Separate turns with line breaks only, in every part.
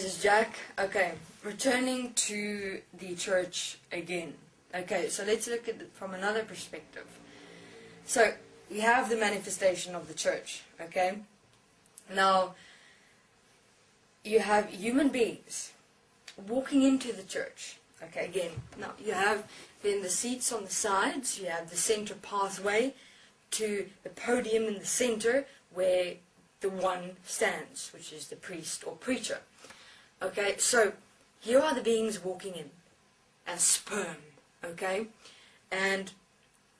guys, it's Jack. Okay, returning to the church again. Okay, so let's look at it from another perspective. So, we have the manifestation of the church, okay? Now, you have human beings walking into the church, okay, again. Now, you have then the seats on the sides, you have the center pathway to the podium in the center where the one stands, which is the priest or preacher. Okay, so here are the beings walking in as sperm, okay? And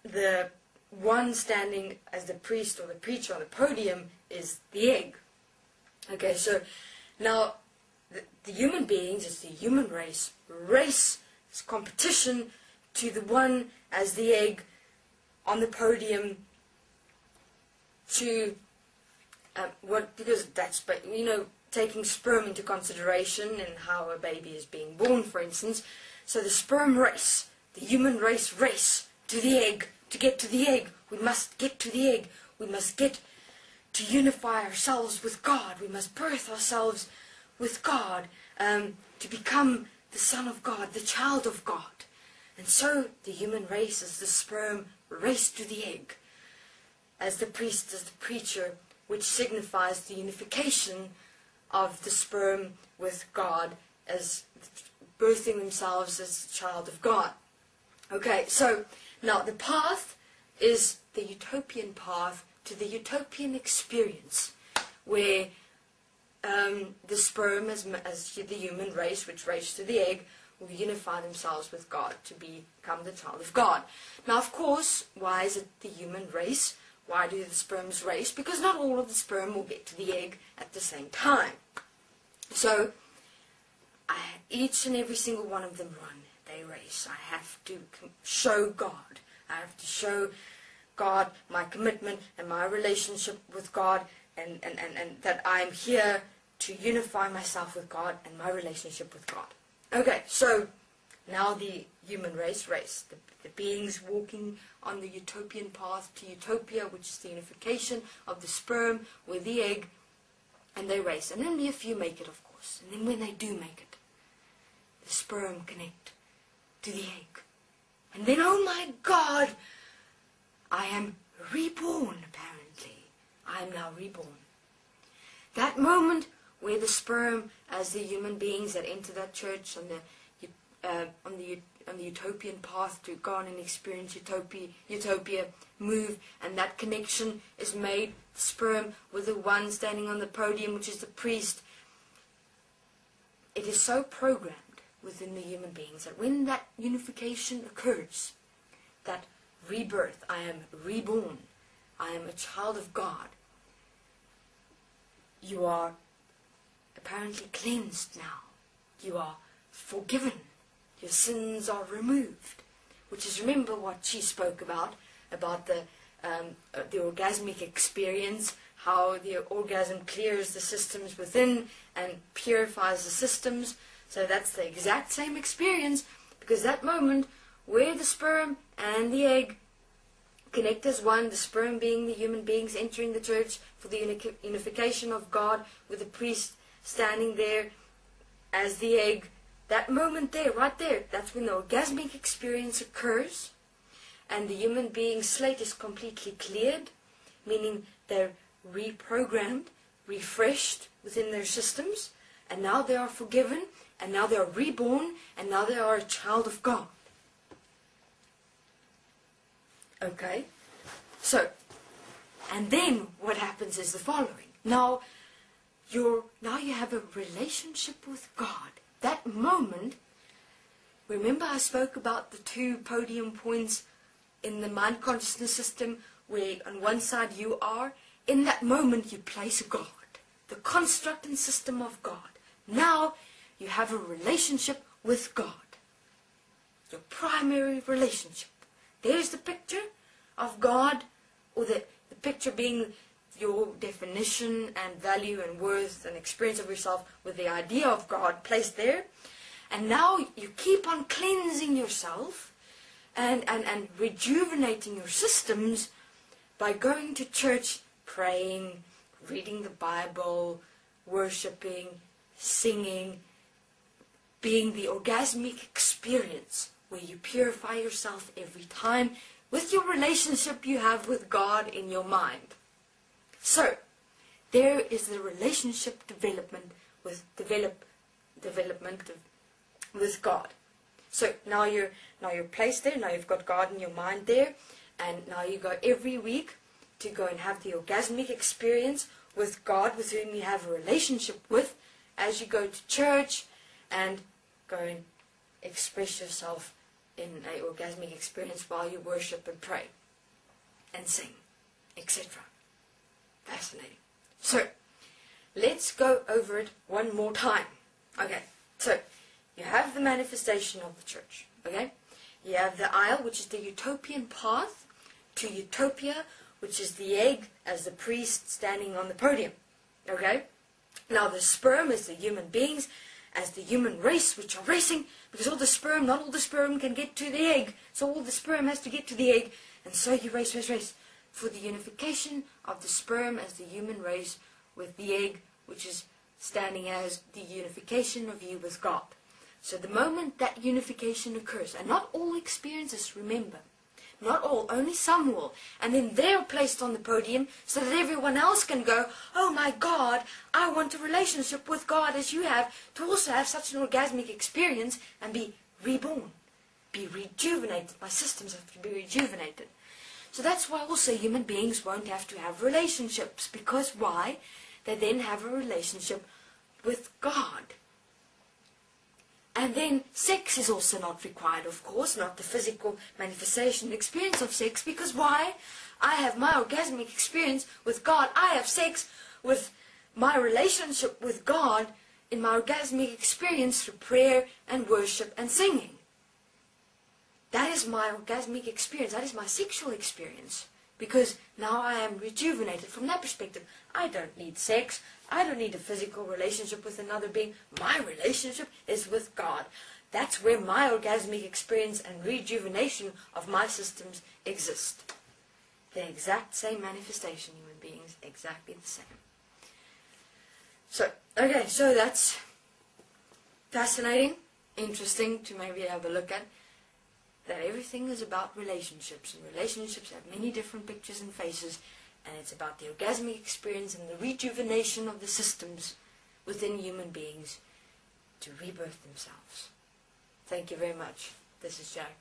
the one standing as the priest or the preacher on the podium is the egg. Okay, so now the human beings, it's the human race, this competition to the one as the egg on the podium to because that's, you know, taking sperm into consideration and how a baby is being born, for instance. So the sperm race, the human race to the egg. To get to the egg, we must get to the egg. We must get to unify ourselves with God. We must birth ourselves with God to become the Son of God, the child of God. And so the human race is the sperm race to the egg, as the priest, as the preacher, which signifies the unification of the sperm with God as birthing themselves as a child of God. Okay, so now the path is the utopian path to the utopian experience, where the sperm as the human race, which race to the egg, will unify themselves with God to become the child of God. Now, of course, why is it the human race? Why do the sperms race? Because not all of the sperm will get to the egg at the same time. So, each and every single one of them run. They race. I have to show God. I have to show God my commitment and my relationship with God, and that I'm here to unify myself with God and my relationship with God. Okay, so now the human race, the beings walking on the utopian path to utopia, which is the unification of the sperm with the egg, and they race. And only a few make it, of course. And then when they do make it, the sperm connect to the egg. And then, oh my God, I am reborn, apparently. I am now reborn. That moment where the sperm, as the human beings that enter that church on the utopian path to go on and experience utopia, move, and that connection is made, sperm with the one standing on the podium, which is the priest. It is so programmed within the human beings that when that unification occurs, that rebirth, I am reborn, I am a child of God, you are apparently cleansed now, you are forgiven, your sins are removed, which is, remember what she spoke about the orgasmic experience, how the orgasm clears the systems within and purifies the systems. So that's the exact same experience, because that moment where the sperm and the egg connect as one, the sperm being the human beings entering the church for the unification of God, with the priest standing there as the egg, that moment there, right there, that's when the orgasmic experience occurs, and the human being's slate is completely cleared, meaning they're reprogrammed, refreshed within their systems, and now they are forgiven, and now they are reborn, and now they are a child of God. Okay? So, and then what happens is the following. Now you have a relationship with God. That moment, remember I spoke about the two podium points in the mind consciousness system, where on one side you are, in that moment you place God, the construct and system of God. Now you have a relationship with God, your primary relationship. There's the picture of God, or the picture being your definition and value and worth and experience of yourself, with the idea of God placed there. And now you keep on cleansing yourself and rejuvenating your systems by going to church, praying, reading the Bible, worshipping, singing, being the orgasmic experience where you purify yourself every time with your relationship you have with God in your mind. So, there is the relationship development with God. So now you're placed there. Now you've got God in your mind there, and now you go every week to go and have the orgasmic experience with God, with whom you have a relationship with, as you go to church and go and express yourself in an orgasmic experience while you worship and pray and sing, etc. Fascinating. So, let's go over it one more time. Okay, so you have the manifestation of the church. Okay, you have the aisle, which is the utopian path to utopia, which is the egg as the priest standing on the podium. Okay, now the sperm is the human beings as the human race, which are racing, because all the sperm, not all the sperm can get to the egg, so all the sperm has to get to the egg, and so you race for the unification of the sperm as the human race with the egg, which is standing as the unification of you with God. So the moment that unification occurs, and not all experiences, remember, not all, only some will, and then they're placed on the podium so that everyone else can go, oh my God, I want a relationship with God as you have, to also have such an orgasmic experience and be reborn, be rejuvenated. My systems have to be rejuvenated. So that's why also human beings won't have to have relationships, because why? They then have a relationship with God. And then sex is also not required, of course, not the physical manifestation experience of sex, because why? I have my orgasmic experience with God. I have sex with my relationship with God in my orgasmic experience through prayer and worship and singing. That is my orgasmic experience. That is my sexual experience. Because now I am rejuvenated from that perspective. I don't need sex. I don't need a physical relationship with another being. My relationship is with God. That's where my orgasmic experience and rejuvenation of my systems exist. The exact same manifestation, human beings, exactly the same. So, okay, so that's fascinating, interesting to maybe have a look at. That everything is about relationships, and relationships have many different pictures and faces, and it's about the orgasmic experience and the rejuvenation of the systems within human beings to rebirth themselves. Thank you very much. This is Jack.